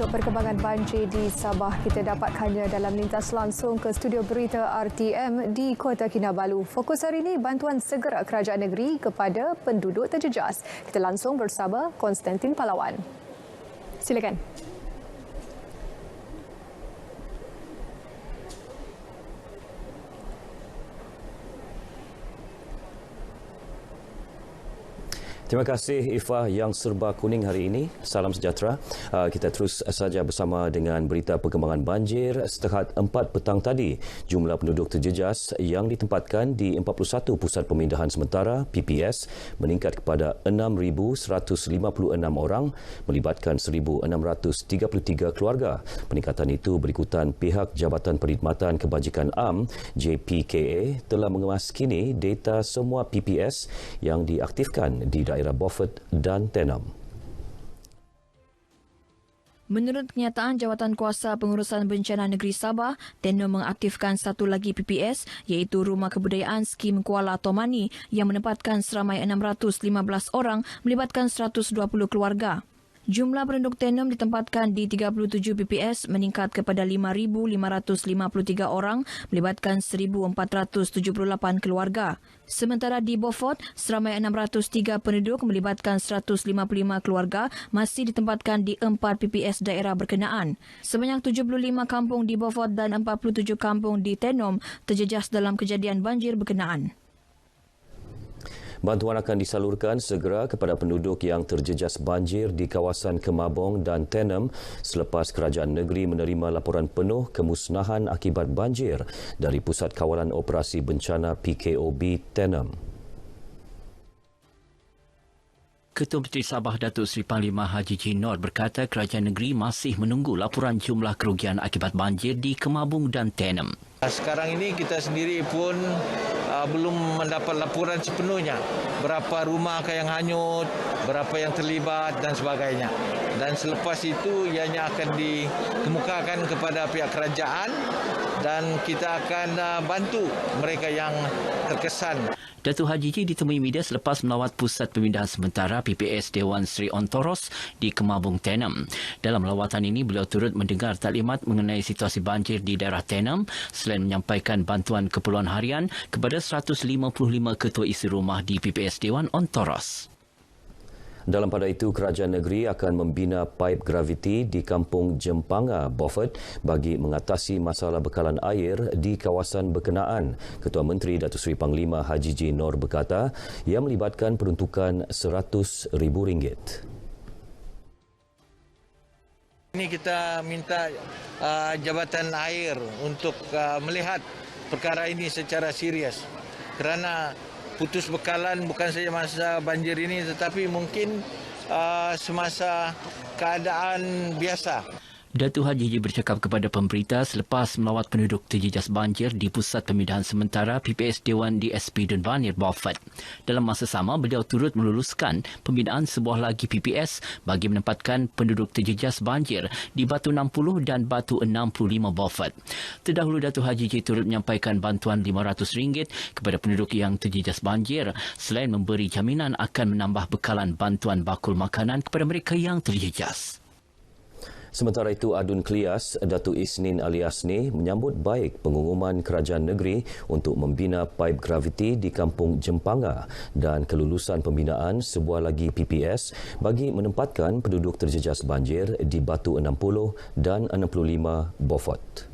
Untuk perkembangan banjir di Sabah, kita dapatkannya dalam lintas langsung ke studio berita RTM di Kota Kinabalu. Fokus hari ini, bantuan segera kerajaan negeri kepada penduduk terjejas. Kita langsung bersama Konstantin Palawan. Silakan. Terima kasih Ifah yang serba kuning hari ini. Salam sejahtera. Kita terus saja bersama dengan berita perkembangan banjir. Setakat 4 petang tadi, jumlah penduduk terjejas yang ditempatkan di 41 pusat pemindahan sementara PPS meningkat kepada 6,156 orang melibatkan 1,633 keluarga. Peningkatan itu berikutan pihak Jabatan Perkhidmatan Kebajikan Am JPKA telah mengemas kini data semua PPS yang diaktifkan di daerah Beaufort dan Tenom. Menurut kenyataan Jawatan Kuasa Pengurusan Bencana Negeri Sabah, Tenom mengaktifkan satu lagi PPS iaitu Rumah Kebudayaan Skim Kuala Tomani yang menempatkan seramai 615 orang melibatkan 120 keluarga. Jumlah penduduk Tenom ditempatkan di 37 PPS meningkat kepada 5,553 orang melibatkan 1,478 keluarga. Sementara di Beaufort, seramai 603 penduduk melibatkan 155 keluarga masih ditempatkan di 4 PPS daerah berkenaan. Sebanyak 75 kampung di Beaufort dan 47 kampung di Tenom terjejas dalam kejadian banjir berkenaan. Bantuan akan disalurkan segera kepada penduduk yang terjejas banjir di kawasan Kemabong dan Tenom selepas kerajaan negeri menerima laporan penuh kemusnahan akibat banjir dari Pusat Kawalan Operasi Bencana PKOB Tenom. Ketua Menteri Sabah Datuk Seri Panglima Haji G. Nor berkata kerajaan negeri masih menunggu laporan jumlah kerugian akibat banjir di Kemabong dan Tenom. Sekarang ini kita sendiri pun belum mendapat laporan sepenuhnya berapa rumah yang hanyut, berapa yang terlibat dan sebagainya. Dan selepas itu ianya akan dikemukakan kepada pihak kerajaan dan kita akan bantu mereka yang terkesan. Datuk Haji G ditemui media selepas melawat Pusat Pemindahan Sementara PPS Dewan Seri Ontoros di Kemabong Tenom. Dalam lawatan ini, beliau turut mendengar taklimat mengenai situasi banjir di daerah Tenom selain menyampaikan bantuan keperluan harian kepada 155 ketua isi rumah di PPS Dewan Ontoros. Dalam pada itu, kerajaan negeri akan membina paip graviti di Kampung Jempanga, Beaufort bagi mengatasi masalah bekalan air di kawasan berkenaan. Ketua Menteri Datuk Seri Panglima Haji G. Nor berkata ia melibatkan peruntukan RM100,000. Ini kita minta Jabatan Air untuk melihat perkara ini secara serius kerana putus bekalan bukan saja masa banjir ini tetapi mungkin semasa keadaan biasa. Datuk Haji G bercakap kepada pemberita selepas melawat penduduk terjejas banjir di Pusat Pemindahan Sementara PPS Dewan DSP Dunvanir Beaufort. Dalam masa sama, beliau turut meluluskan pembinaan sebuah lagi PPS bagi menempatkan penduduk terjejas banjir di Batu 60 dan Batu 65 Beaufort. Terdahulu, Datuk Haji G turut menyampaikan bantuan RM500 kepada penduduk yang terjejas banjir selain memberi jaminan akan menambah bekalan bantuan bakul makanan kepada mereka yang terjejas. Sementara itu, Adun Klias, Datuk Isnin Ali Asni menyambut baik pengumuman kerajaan negeri untuk membina paip graviti di Kampung Jempanga dan kelulusan pembinaan sebuah lagi PPS bagi menempatkan penduduk terjejas banjir di Batu 60 dan 65 Beaufort.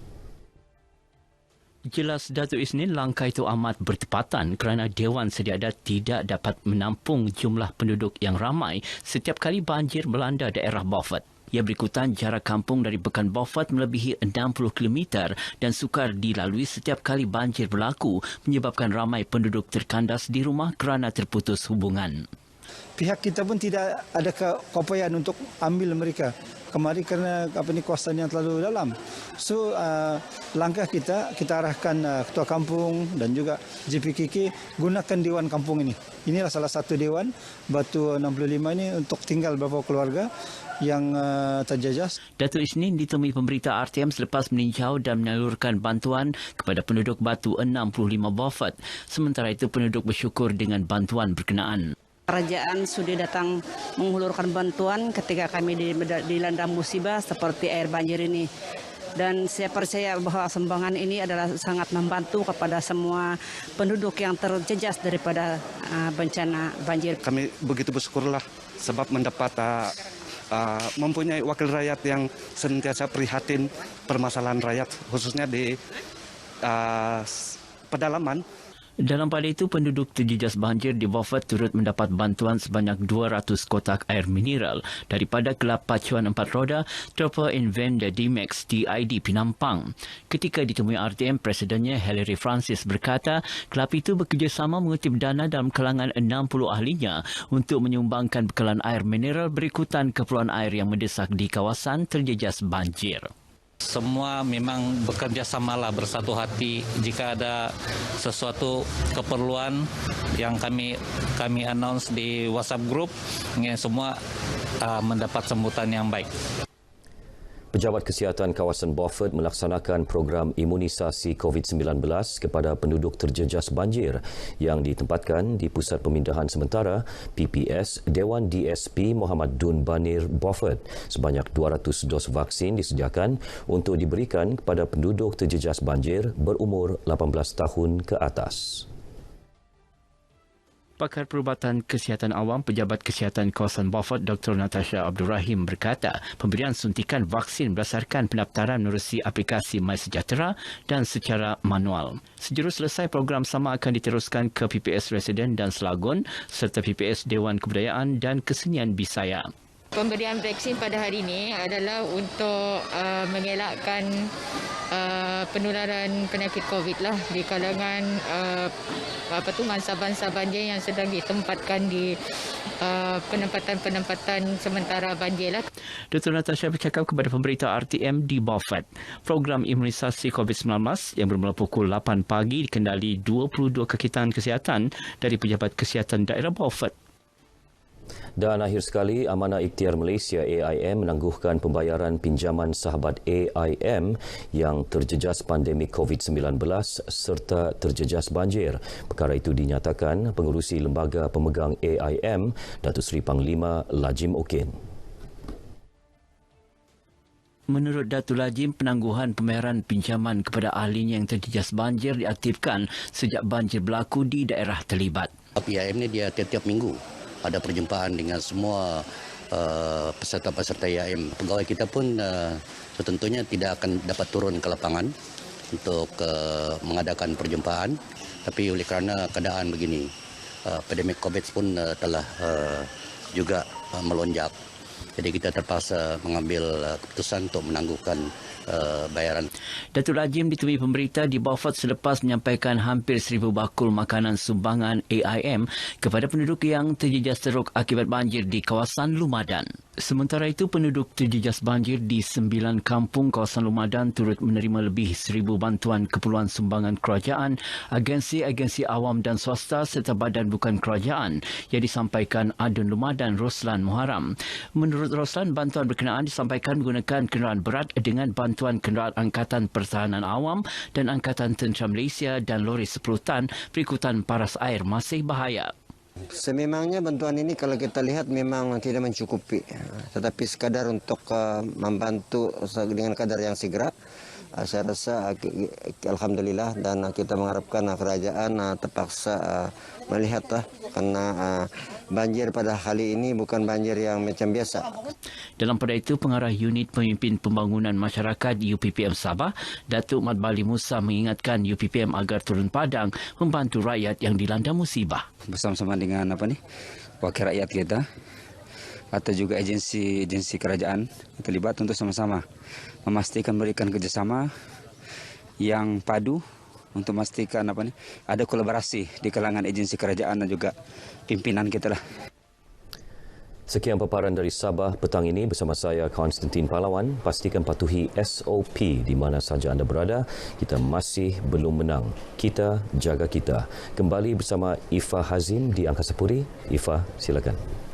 Jelas Datuk Isnin langkah itu amat bertepatan kerana Dewan Sedia Ada tidak dapat menampung jumlah penduduk yang ramai setiap kali banjir melanda daerah Beaufort. Ia berikutan jarak kampung dari Bekan Beaufort melebihi 60 km dan sukar dilalui setiap kali banjir berlaku menyebabkan ramai penduduk terkandas di rumah kerana terputus hubungan. Pihak kita pun tidak ada keupayaan untuk ambil mereka kemari kerana kawasan yang terlalu dalam. So langkah kita arahkan ketua kampung dan juga JPKK gunakan dewan kampung ini. Inilah salah satu dewan Batu 65 ini untuk tinggal beberapa keluarga yang terjejas. Datuk Isnin ditemui pemberita RTM selepas meninjau dan menyalurkan bantuan kepada penduduk Batu 65 Beaufort. Sementara itu, penduduk bersyukur dengan bantuan berkenaan. Kerajaan sudah datang menghulurkan bantuan ketika kami dilanda musibah seperti air banjir ini. Dan saya percaya bahwa sumbangan ini adalah sangat membantu kepada semua penduduk yang terjejas daripada bencana banjir. Kami begitu bersyukurlah sebab mendapat mempunyai wakil rakyat yang senantiasa prihatin permasalahan rakyat, khususnya di pedalaman. Dalam pada itu, penduduk terjejas banjir di Beaufort turut mendapat bantuan sebanyak 200 kotak air mineral daripada Kelab Pacuan 4 Roda Tropa Invenda D-Max TID Penampang. Ketika ditemui RTM, Presidennya Hilary Francis berkata, kelab itu bekerjasama mengutip dana dalam kalangan 60 ahlinya untuk menyumbangkan bekalan air mineral berikutan keperluan air yang mendesak di kawasan terjejas banjir. Semua memang bekerjasamalah bersatu hati jika ada sesuatu keperluan yang kami announce di WhatsApp group, semua mendapat sambutan yang baik. Pejabat Kesihatan Kawasan Beaufort melaksanakan program imunisasi COVID-19 kepada penduduk terjejas banjir yang ditempatkan di Pusat Pemindahan Sementara PPS Dewan DSP Muhammad Dun Banir Beaufort. Sebanyak 200 dos vaksin disediakan untuk diberikan kepada penduduk terjejas banjir berumur 18 tahun ke atas. Pakar Perubatan Kesihatan Awam Pejabat Kesihatan Kawasan Beaufort Dr. Natasha Abdul Rahim berkata, pemberian suntikan vaksin berdasarkan pendaftaran menerusi aplikasi MySejahtera dan secara manual. Sejurus selesai, program sama akan diteruskan ke PPS Residen dan Selangor serta PPS Dewan Kebudayaan dan Kesenian Bisaya. Pemberian vaksin pada hari ini adalah untuk mengelakkan penularan penyakit COVID lah di kalangan mangsa-mangsa banjir yang sedang ditempatkan di penempatan sementara banjir lah. Dr. Natasha bercakap kepada pemberita RTM di Beaufort. Program imunisasi COVID-19 yang bermula pukul 8 pagi dikendali 22 kakitan kesihatan dari Pejabat Kesihatan Daerah Beaufort. Dan akhir sekali, Amanah Ikhtiar Malaysia AIM menangguhkan pembayaran pinjaman sahabat AIM yang terjejas pandemik COVID-19 serta terjejas banjir. Perkara itu dinyatakan pengurusi Lembaga Pemegang AIM, Datuk Seri Panglima Lajim Okin. Menurut Datuk Lajim, penangguhan pembayaran pinjaman kepada ahlinya yang terjejas banjir diaktifkan sejak banjir berlaku di daerah terlibat. AIM ni dia tiap-tiap minggu ada perjumpaan dengan semua peserta-peserta AIM. Pegawai kita pun tentunya tidak akan dapat turun ke lapangan untuk mengadakan perjumpaan. Tapi oleh kerana keadaan begini, pandemik COVID pun telah juga melonjak. Jadi kita terpaksa mengambil keputusan untuk menangguhkan bayaran. Datuk Lajim ditemui pemberita di Beaufort selepas menyampaikan hampir 1,000 bakul makanan sumbangan AIM kepada penduduk yang terjejas teruk akibat banjir di kawasan Lumadan. Sementara itu, penduduk terjejas banjir di 9 kampung kawasan Lumadan turut menerima lebih 1,000 bantuan keperluan sumbangan kerajaan, agensi-agensi awam dan swasta serta badan bukan kerajaan yang disampaikan Adun Lumadan Roslan Muharram. Menurut Roslan, bantuan berkenaan disampaikan menggunakan kenderaan berat dengan bantuan kenderaan Angkatan Pertahanan Awam dan Angkatan Tentera Malaysia dan lori 10 tan berikutan paras air masih bahaya. Sememangnya bantuan ini kalau kita lihat memang tidak mencukupi, tetapi sekadar untuk membantu dengan kadar yang segera. Saya rasa alhamdulillah, dan kita mengharapkan kerajaan terpaksa melihatlah karena banjir pada kali ini bukan banjir yang macam biasa. Dalam pada itu, Pengarah Unit Pemimpin Pembangunan Masyarakat UPPM Sabah, Datuk Mat Bali Musa mengingatkan UPPM agar turun padang membantu rakyat yang dilanda musibah. Bersama-sama dengan wakil rakyat kita atau juga agensi kerajaan terlibat untuk sama-sama memastikan berikan kerjasama yang padu untuk memastikan ada kolaborasi di kalangan agensi kerajaan dan juga pimpinan kita lah. Sekian paparan dari Sabah petang ini bersama saya Konstantin Pahlawan. Pastikan patuhi SOP di mana saja anda berada. Kita masih belum menang. Kita jaga kita. Kembali bersama Ifah Hazim di Angkasa Puri. Ifah, silakan.